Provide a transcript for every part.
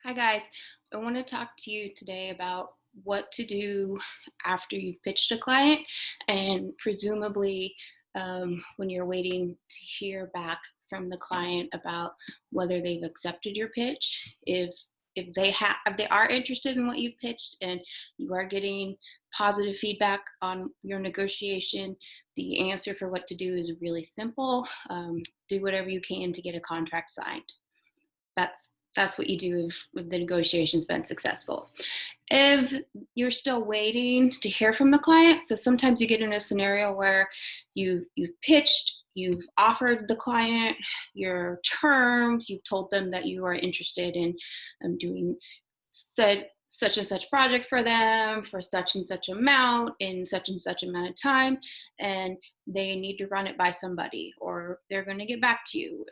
Hi guys, I want to talk to you today about what to do after you've pitched a client and presumably when you're waiting to hear back from the client about whether they've accepted your pitch. If they are interested in what you've pitched and you are getting positive feedback on your negotiation, the answer for what to do is really simple. Do whatever you can to get a contract signed. That's what you do if the negotiation's been successful. If you're still waiting to hear from the client, so sometimes you get in a scenario where you've pitched, you've offered the client your terms, you've told them that you are interested in doing said such and such project for them for such and such amount in such and such amount of time, and they need to run it by somebody or they're going to get back to you.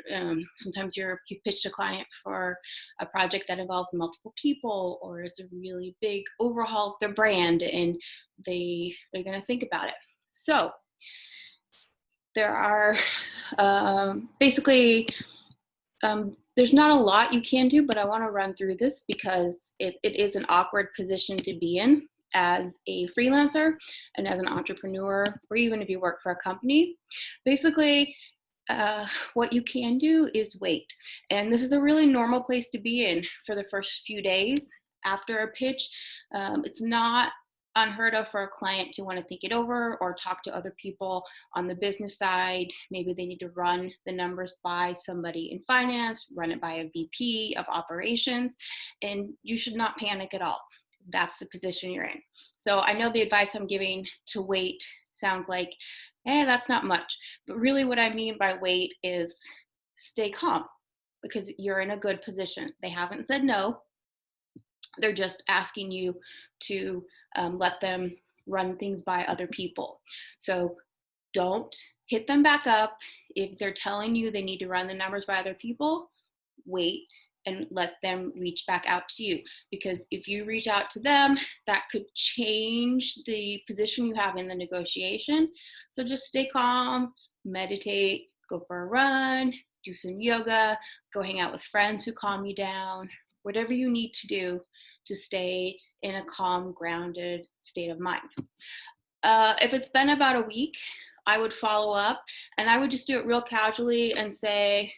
Sometimes you pitched a client for a project that involves multiple people or it's a really big overhaul of their brand, and they're going to think about it. So there are basically there's not a lot you can do, but I want to run through this because it is an awkward position to be in as a freelancer and as an entrepreneur, or even if you work for a company. Basically, what you can do is wait. And this is a really normal place to be in for the first few days after a pitch. It's not unheard of for a client to want to think it over or talk to other people on the business side. Maybe they need to run the numbers by somebody in finance, run it by a VP of operations, and you should not panic at all. That's the position you're in. So I know the advice I'm giving to wait sounds like, that's not much. But really, what I mean by wait is stay calm because you're in a good position. They haven't said no, they're just asking you to let them run things by other people. So don't hit them back up. If they're telling you they need to run the numbers by other people, wait and let them reach back out to you. Because if you reach out to them, that could change the position you have in the negotiation. So just stay calm, meditate, go for a run, do some yoga, go hang out with friends who calm you down, whatever you need to do to stay in a calm, grounded state of mind. If it's been about a week, I would follow up and I would just do it real casually and say,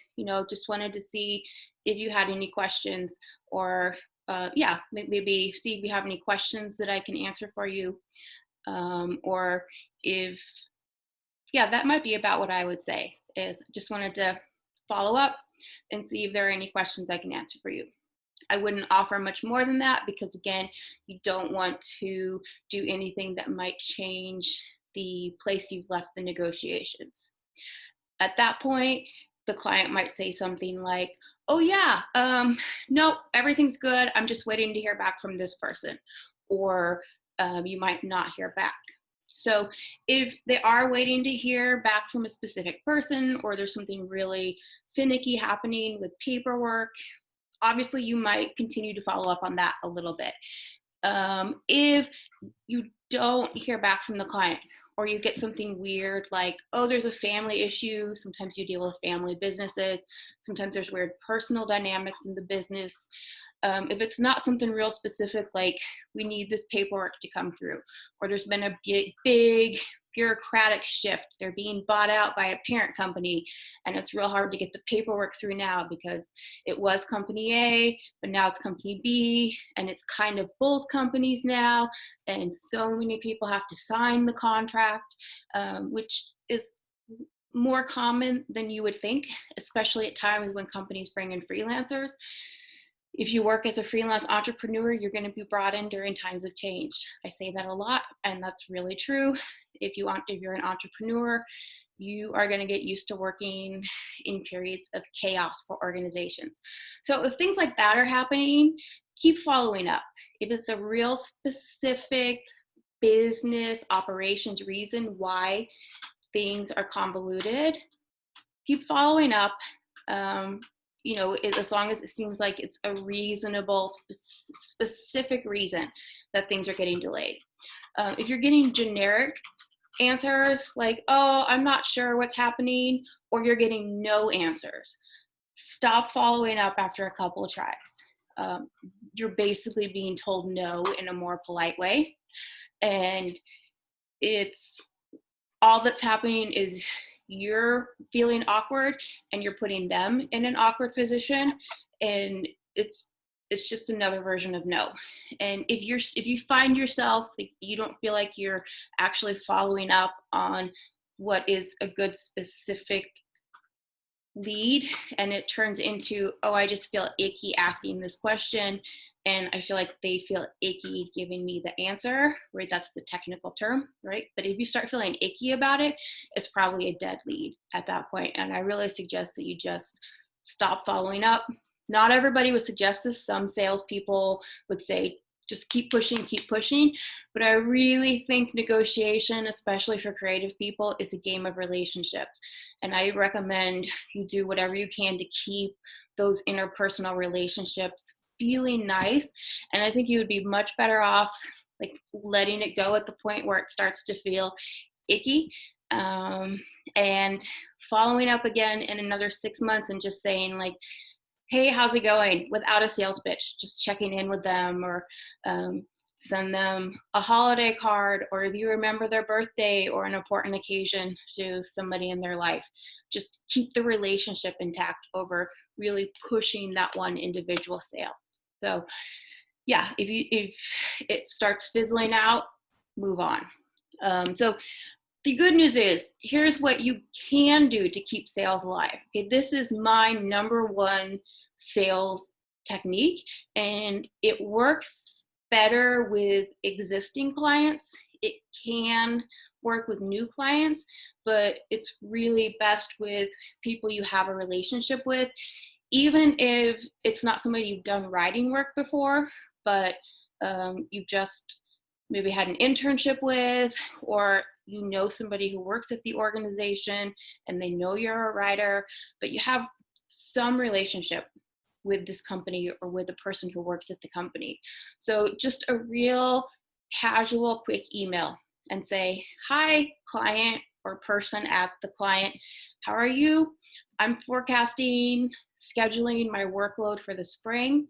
just wanted to see if you had any questions or maybe see if you have any questions that I can answer for you. Or if, that might be about what I would say is just wanted to follow up and see if there are any questions I can answer for you. I wouldn't offer much more than that because, again, you don't want to do anything that might change the place you've left the negotiations. At that point, the client might say something like, oh, yeah, no, everything's good. I'm just waiting to hear back from this person. Or you might not hear back. So if they are waiting to hear back from a specific person or there's something really finicky happening with paperwork, obviously you might continue to follow up on that a little bit. If you don't hear back from the client or you get something weird like, oh, there's a family issue, sometimes you deal with family businesses, sometimes there's weird personal dynamics in the business. If it's not something real specific like we need this paperwork to come through, or there's been a big bureaucratic shift, they're being bought out by a parent company and it's real hard to get the paperwork through now because it was company A but now it's company B and it's kind of both companies now, and so many people have to sign the contract, which is more common than you would think, especially at times when companies bring in freelancers. If you work as a freelance entrepreneur, you're going to be brought in during times of change. I say that a lot, and that's really true. If you're an entrepreneur, you are going to get used to working in periods of chaos for organizations. So if things like that are happening, keep following up. If it's a real specific business operations reason why things are convoluted, keep following up. As long as it seems like it's a reasonable, specific reason that things are getting delayed. If you're getting generic answers like, oh, I'm not sure what's happening, or you're getting no answers, stop following up after a couple of tries. you're basically being told no in a more polite way. And it's all that's happening is you're feeling awkward and you're putting them in an awkward position, and it's just another version of no. And if you find yourself like you don't feel like you're actually following up on what is a good specific lead, and it turns into, oh, I just feel icky asking this question, and I feel like they feel icky giving me the answer, right? That's the technical term, right? But if you start feeling icky about it, it's probably a dead lead at that point. And I really suggest that you just stop following up. Not everybody would suggest this. Some salespeople would say, just keep pushing. But I really think negotiation, especially for creative people, is a game of relationships. And I recommend you do whatever you can to keep those interpersonal relationships feeling nice. And I think you would be much better off like letting it go at the point where it starts to feel icky, and following up again in another 6 months and just saying like, hey, how's it going? Without a sales pitch, just checking in with them, or send them a holiday card, or if you remember their birthday or an important occasion to somebody in their life. Just keep the relationship intact over really pushing that one individual sale. So yeah, if it starts fizzling out, move on. So the good news is, here's what you can do to keep sales alive. Okay, this is my number one sales technique, and it works better with existing clients. It can work with new clients, but it's really best with people you have a relationship with, even if it's not somebody you've done writing work before, but you've just maybe had an internship with, or you know somebody who works at the organization and they know you're a writer, but you have some relationship with this company or with the person who works at the company. So just a real casual, quick email and say, hi, client or person at the client, how are you? I'm forecasting, scheduling my workload for the spring.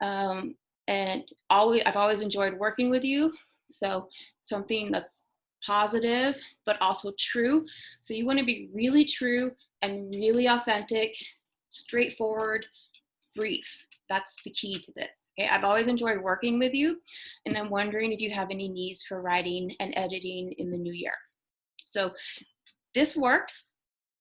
And I've always enjoyed working with you. So something that's positive, but also true. So you want to be really true and really authentic, straightforward, brief. That's the key to this. Okay, I've always enjoyed working with you, and I'm wondering if you have any needs for writing and editing in the new year. So this works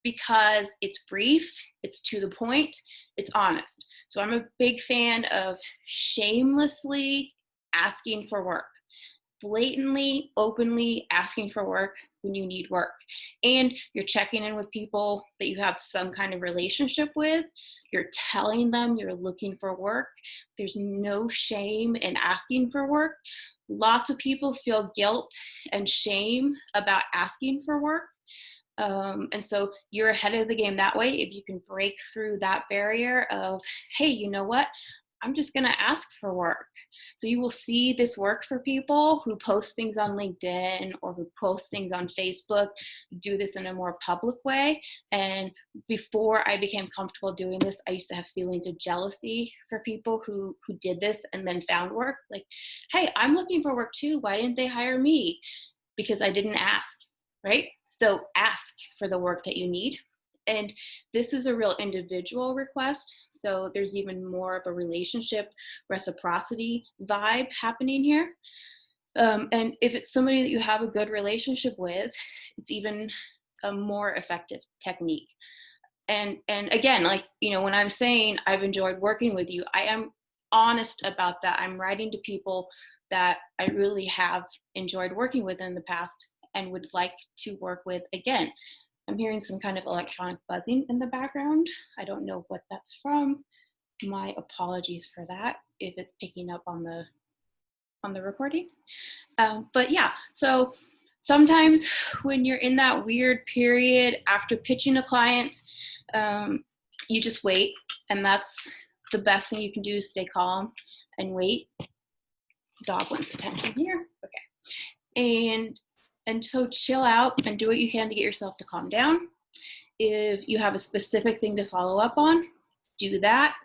because it's brief, it's to the point, it's honest. So I'm a big fan of shamelessly asking for work, blatantly, openly asking for work when you need work. And you're checking in with people that you have some kind of relationship with. You're telling them you're looking for work. There's no shame in asking for work. Lots of people feel guilt and shame about asking for work. And so you're ahead of the game that way if you can break through that barrier of, hey, you know what? I'm just going to ask for work. So you will see this work for people who post things on LinkedIn or who post things on Facebook, do this in a more public way. And before I became comfortable doing this, I used to have feelings of jealousy for people who did this and then found work. Like, hey, I'm looking for work too. Why didn't they hire me? Because I didn't ask, right? So ask for the work that you need. And this is a real individual request. So there's even more of a relationship reciprocity vibe happening here. And if it's somebody that you have a good relationship with, it's even a more effective technique. And again, like, you know, when I'm saying I've enjoyed working with you, I am honest about that. I'm writing to people that I really have enjoyed working with in the past and would like to work with again. I'm hearing some kind of electronic buzzing in the background. I don't know what that's from. My apologies for that if it's picking up on the recording. But yeah, so sometimes when you're in that weird period after pitching a client, you just wait, and that's the best thing you can do is stay calm and wait. Dog wants attention here. Okay. And so chill out and do what you can to get yourself to calm down. If you have a specific thing to follow up on, do that.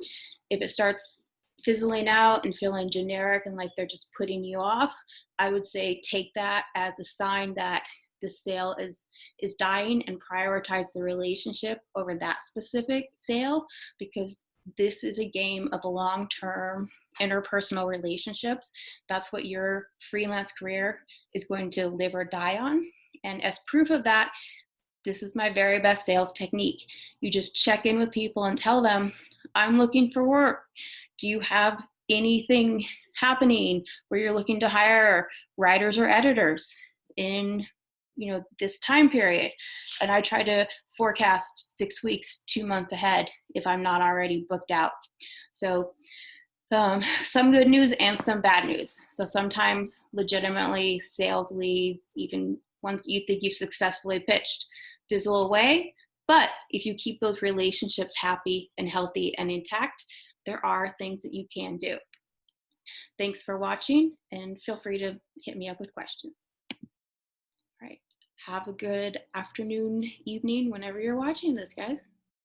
If it starts fizzling out and feeling generic and like they're just putting you off, I would say take that as a sign that the sale is dying, and prioritize the relationship over that specific sale, because this is a game of long-term interpersonal relationships. That's what your freelance career is going to live or die on. And as proof of that, this is my very best sales technique. You just check in with people and tell them, I'm looking for work. Do you have anything happening where you're looking to hire writers or editors in this time period? And I try to forecast 6 weeks, 2 months ahead if I'm not already booked out. So some good news and some bad news. So sometimes legitimately sales leads, even once you think you've successfully pitched, fizzle away. But if you keep those relationships happy and healthy and intact, there are things that you can do. Thanks for watching, and feel free to hit me up with questions. All right. Have a good afternoon, evening, whenever you're watching this, guys.